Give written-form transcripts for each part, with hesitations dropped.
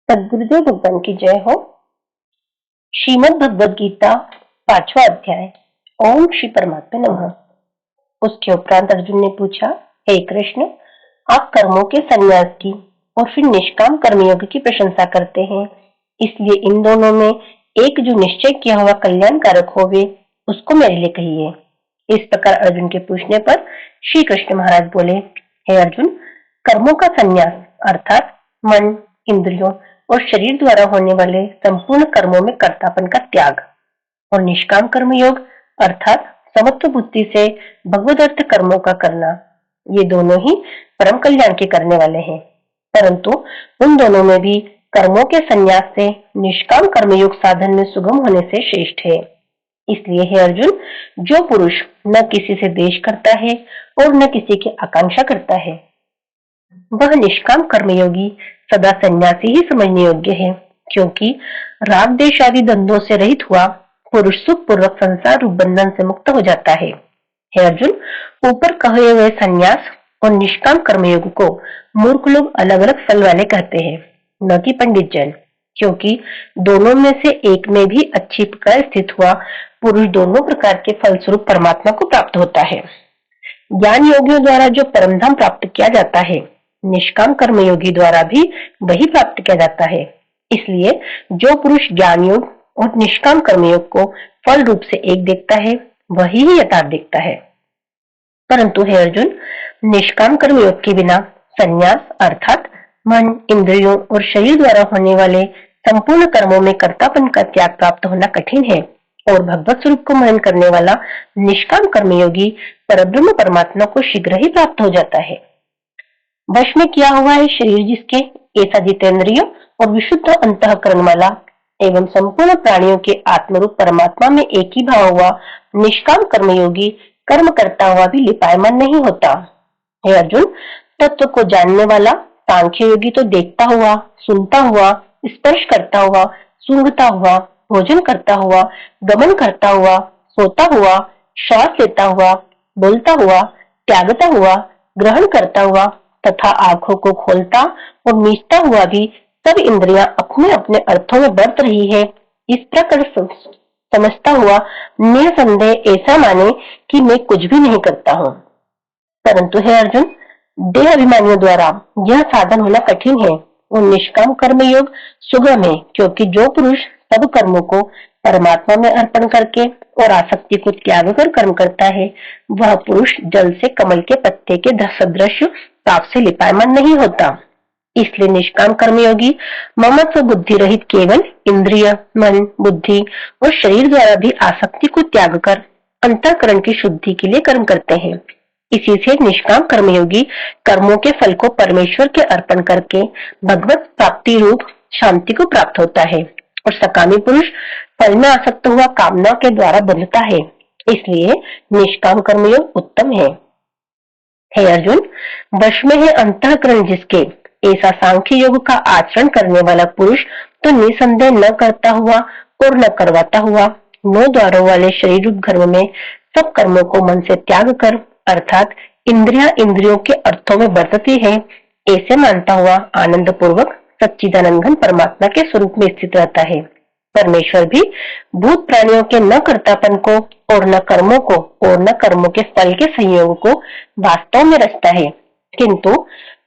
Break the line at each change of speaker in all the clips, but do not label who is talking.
सद्गुरुदेव भगवान की जय हो। श्रीमद् भगवद गीता 5वां अध्याय। ओम श्री परमात्मा नमः। उसके उपरांत अर्जुन ने पूछा, हे कृष्ण, आप कर्मों के संन्यास की और फिर निष्काम कर्मयोग की प्रशंसा करते हैं, इसलिए इन दोनों में एक जो निश्चय किया हुआ कल्याणकारक होवे उसको मेरे लिए कहिए। इस प्रकार अर्जुन के पूछने पर श्री कृष्ण महाराज बोले, हे अर्जुन, कर्मों का संन्यास अर्थात मन, इंद्रियों और शरीर द्वारा होने वाले संपूर्ण कर्मों में कर्तापन का त्याग और निष्काम कर्मयोग अर्थात समत्व बुद्धि से भगवद अर्थ कर्मों का करना, ये दोनों ही परम कल्याण के करने वाले हैं। परंतु उन दोनों में भी कर्मों के संन्यास से निष्काम कर्मयोग साधन में सुगम होने से श्रेष्ठ है। इसलिए हे अर्जुन, जो पुरुष न किसी से द्वेष करता है और न किसी की आकांक्षा करता है, वह निष्काम कर्मयोगी सदा सन्यासी ही समझने योग्य है, क्योंकि राग देश आदि द्वंद्वों से रहित हुआ पुरुष सुख पूर्वक संसार रूप बंधन से मुक्त हो जाता है। हे अर्जुन, ऊपर कहे हुए संन्यास और निष्काम कर्मयोग को मूर्ख लोग अलग अलग फल वाले कहते हैं, न कि पंडित जन, क्योंकि दोनों में से एक में भी अच्छी प्रकार स्थित हुआ पुरुष दोनों प्रकार के फल स्वरूप परमात्मा को प्राप्त होता है। ज्ञान योगियों द्वारा जो परमधाम प्राप्त किया जाता है, निष्काम कर्मयोगी द्वारा भी वही प्राप्त किया जाता है। इसलिए जो पुरुष ज्ञान योग और निष्काम कर्मयोग को फल रूप से एक देखता है, वही ही यथार्थ देखता है। परंतु हे अर्जुन, निष्काम कर्मयोग के बिना संन्यास अर्थात मन, इंद्रियों और शरीर द्वारा होने वाले संपूर्ण कर्मों में कर्तापन का त्याग प्राप्त होना कठिन है और भगवत स्वरूप को मनन करने वाला निष्काम कर्मयोगी परब्रह्म परमात्मा को शीघ्र ही प्राप्त हो जाता है। वश में किया हुआ है शरीर जिसके, ऐसा जितेंद्रिय और विशुद्ध अंतःकरण वाला एवं संपूर्ण प्राणियों के आत्मरूप परमात्मा में एक ही भाव हुआ निष्काम कर्मयोगी कर्म करता हुआ भी लिपायमान नहीं होता। हे अर्जुन, तत्व को जानने वाला सांख्य योगी तो देखता हुआ, सुनता हुआ, स्पर्श करता हुआ, सूंघता हुआ, भोजन करता हुआ, गमन करता हुआ, सोता हुआ, श्वास लेता हुआ, बोलता हुआ, त्यागता हुआ, ग्रहण करता हुआ तथा आंखों को खोलता और मीचता हुआ भी सब इंद्रियां अपने अपने अर्थों में बरत रही है, इस प्रकार समझता हुआ निसंदेह ऐसा माने कि मैं कुछ भी नहीं करता हूँ। परंतु हे अर्जुन, देह अभिमानियों द्वारा यह साधन होना कठिन है और निष्काम कर्मयोग सुगम है, क्योंकि जो पुरुष सब कर्मों को परमात्मा में अर्पण करके और आसक्ति को त्याग कर कर्म करता है, वह पुरुष जल से कमल के पत्ते के सदृश ताप से लिपायमान नहीं होता। इसलिए निष्काम कर्मयोगी ममत्व बुद्धि रहित केवल इंद्रिय, मन, बुद्धि और शरीर द्वारा भी आसक्ति को त्याग कर अंतःकरण की शुद्धि के लिए कर्म करते हैं। इसी से निष्काम कर्मयोगी कर्मों के फल को परमेश्वर के अर्पण करके भगवत प्राप्ति रूप शांति को प्राप्त होता है और सकामी पुरुष फल में आसक्त हुआ कामना के द्वारा बंधता है। इसलिए निष्काम कर्मयोग उत्तम है। हे अर्जुन, वश में है अंतःकरण जिसके, ऐसा सांख्य योग का आचरण करने वाला पुरुष तो निसंदेह न करता हुआ और न करवाता हुआ 9 द्वारों वाले शरीर रूप घर में सब कर्मों को मन से त्याग कर अर्थात इंद्रियों के अर्थों में बरतती है, ऐसे मानता हुआ आनंद पूर्वक सच्चिदानंद घन परमात्मा के स्वरूप में स्थित रहता है। परमेश्वर भी भूत प्राणियों के न कर्तापन को और न कर्मों को और न कर्मों के फल के संयोग को वास्तव में रचता है, किंतु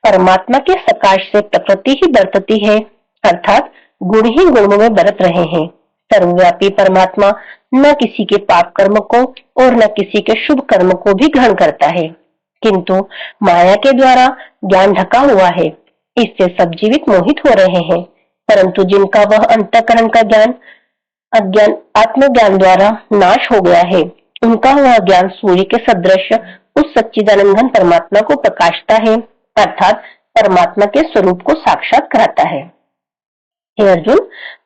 परमात्मा के सकाश से प्रकृति ही बरतती है, अर्थात गुण ही गुणों में बरत रहे हैं। सर्वव्यापी परमात्मा न किसी के पाप कर्म को और न किसी के शुभ कर्म को भी ग्रहण करता है, किंतु माया के द्वारा ज्ञान ढका हुआ है, इससे सब जीवित मोहित हो रहे हैं। परंतु जिनका वह अंतःकरण का ज्ञान अज्ञान आत्मज्ञान द्वारा नाश हो गया है, उनका वह ज्ञान सूर्य के सदृश उस सच्चिदानंद घन परमात्मा को प्रकाशता है, अर्थात परमात्मा के स्वरूप को साक्षात कराता है। हे अर्जुन,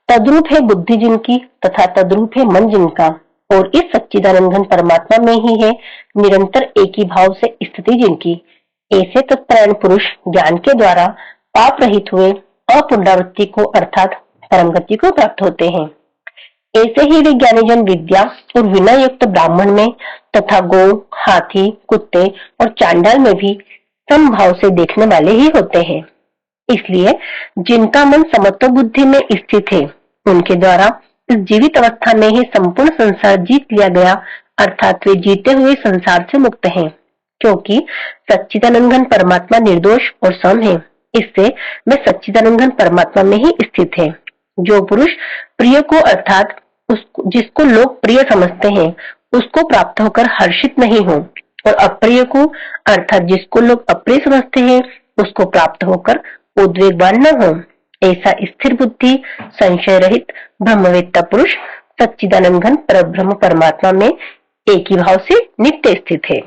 तद्रूप है बुद्धि जिनकी तथा तद्रूप है मन जिनका, और इस सच्चिदानंद घन परमात्मा में ही है निरंतर एक ही भाव से स्थिति जिनकी, ऐसे तत्परायण पुरुष ज्ञान के द्वारा पाप रहित हुए अपुनरावृत्ति को अर्थात परम गति को प्राप्त होते हैं। ऐसे ही वे ज्ञानी जन विद्या और विनय युक्त ब्राह्मण में तथा गौ, हाथी, कुत्ते और चांडाल में भी समभाव से देखने वाले ही होते हैं। इसलिए जिनका मन समत्व बुद्धि में स्थित है उनके द्वारा इस जीवित अवस्था में ही संपूर्ण संसार जीत लिया गया, अर्थात वे जीते हुए संसार से मुक्त हैं, क्योंकि सच्चिदानंद घन परमात्मा निर्दोष और सम है। इससे वे सच्चिदानंद घन परमात्मा में ही स्थित है। जो पुरुष प्रिय को अर्थात जिसको लोग प्रिय समझते हैं उसको प्राप्त होकर हर्षित नहीं हो, और अप्रिय को अर्थात जिसको लोग अप्रिय समझते हैं उसको प्राप्त होकर उद्वेगवान न हो, ऐसा स्थिर बुद्धि संशय रहित ब्रह्मवेत्ता पुरुष सच्चिदानंद घन परब्रह्म परमात्मा में एक ही भाव से नित्य स्थित है।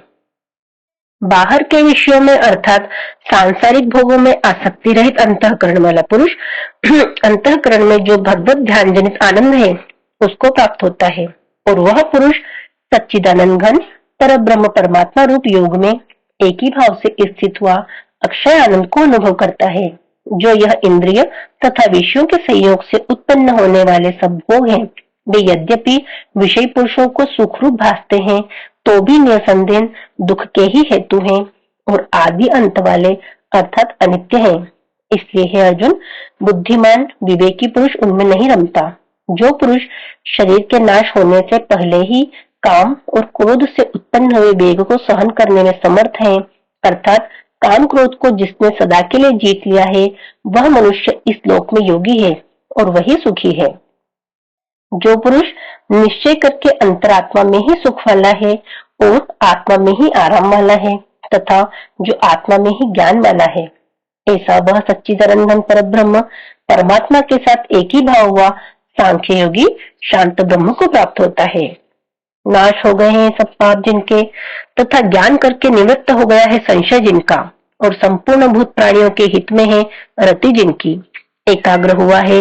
बाहर के विषयों में अर्थात सांसारिक भोगों में आसक्ति रहित अंतःकरण वाला पुरुष अंतःकरण में जो भगवत ध्यान जनित आनंद है उसको प्राप्त होता है, और वह पुरुष सच्चिदानंद घन परब्रह्म परमात्मा रूप योग में एक ही भाव से स्थित हुआ अक्षय आनंद को अनुभव करता है। जो यह इंद्रिय तथा विषयों के संयोग से उत्पन्न होने वाले सब भोग हैं, वे यद्यपि विषय पुरुषों को सुखरूप भासते हैं तो भी निसंदेह दुख के ही हेतु हैं और आदि अंत वाले अर्थात अनित्य हैं। इसलिए हे अर्जुन, बुद्धिमान विवेकी पुरुष उनमें नहीं रमता। जो पुरुष शरीर के नाश होने से पहले ही काम और क्रोध से उत्पन्न हुए वेग को सहन करने में समर्थ है, अर्थात काम क्रोध को जिसने सदा के लिए जीत लिया है, वह मनुष्य इस लोक में योगी है और वही सुखी है। जो पुरुष निश्चय करके अंतरात्मा में ही सुख वाला है और आत्मा में ही आराम वाला है तथा जो आत्मा में ही ज्ञान वाला है, ऐसा वह सच्चिदानंद घन परब्रह्म परमात्मा के साथ एक ही भाव हुआ सांख्य योगी शांत ब्रह्म को प्राप्त होता है। नाश हो गए हैं सब पाप जिनके तथा ज्ञान करके निवृत्त हो गया है संशय जिनका, और संपूर्ण भूत प्राणियों के हित में है रति जिनकी, एकाग्र हुआ है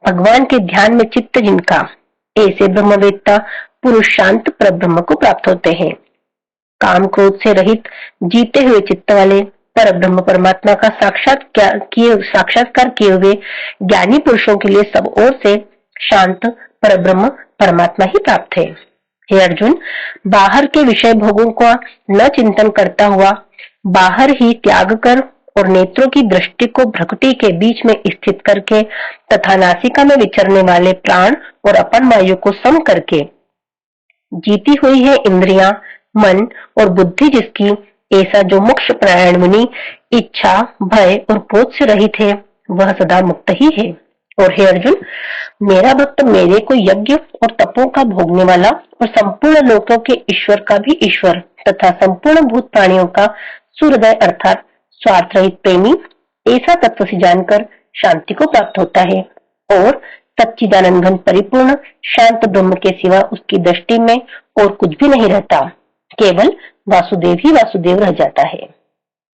भगवान के ध्यान में चित्त जिनका, ऐसे ब्रह्मवेत्ता पुरुष शांत परब्रह्म को प्राप्त होते हैं। काम क्रोध से रहित जीते हुए चित्त वाले परब्रह्म परमात्मा का साक्षात्कार किए हुए ज्ञानी पुरुषों के लिए सब ओर से शांत परब्रह्म परमात्मा ही प्राप्त है। हे अर्जुन, बाहर के विषय भोगों का न चिंतन करता हुआ बाहर ही त्याग कर और नेत्रों की दृष्टि को भ्रकुटी के बीच में स्थित करके तथा नासिका में विचरने वाले प्राण और अपन वायु को सम करके जीती हुई है इंद्रियां, मन और बुद्धि जिसकी, ऐसा जो मोक्ष परायण मुनि इच्छा भय और क्रोध से रहित है वह सदा मुक्त ही है। और हे अर्जुन, मेरा भक्त मेरे को यज्ञ और तपों का भोगने वाला और संपूर्ण लोकों के ईश्वर का भी ईश्वर तथा संपूर्ण भूत प्राणियों का सूर्योदय अर्थात स्वार्थ रहित प्रेमी, ऐसा तत्व से जानकर शांति को प्राप्त होता है और सच्चिदानंद घन परिपूर्ण शांत ब्रह्म के सिवा उसकी दृष्टि में और कुछ भी नहीं रहता, केवल वासुदेव ही वासुदेव रह जाता है।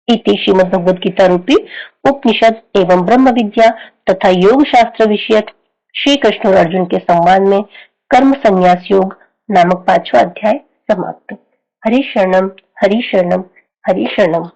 इति श्रीमद् भगवद गीता रूपी उपनिषद एवं ब्रह्म विद्या तथा योग शास्त्र विषयक श्री कृष्ण और अर्जुन के संवाद में कर्म संन्यास योग नामक 5वां अध्याय समाप्त। हरि शरणम हरि शरणम हरि शरणम।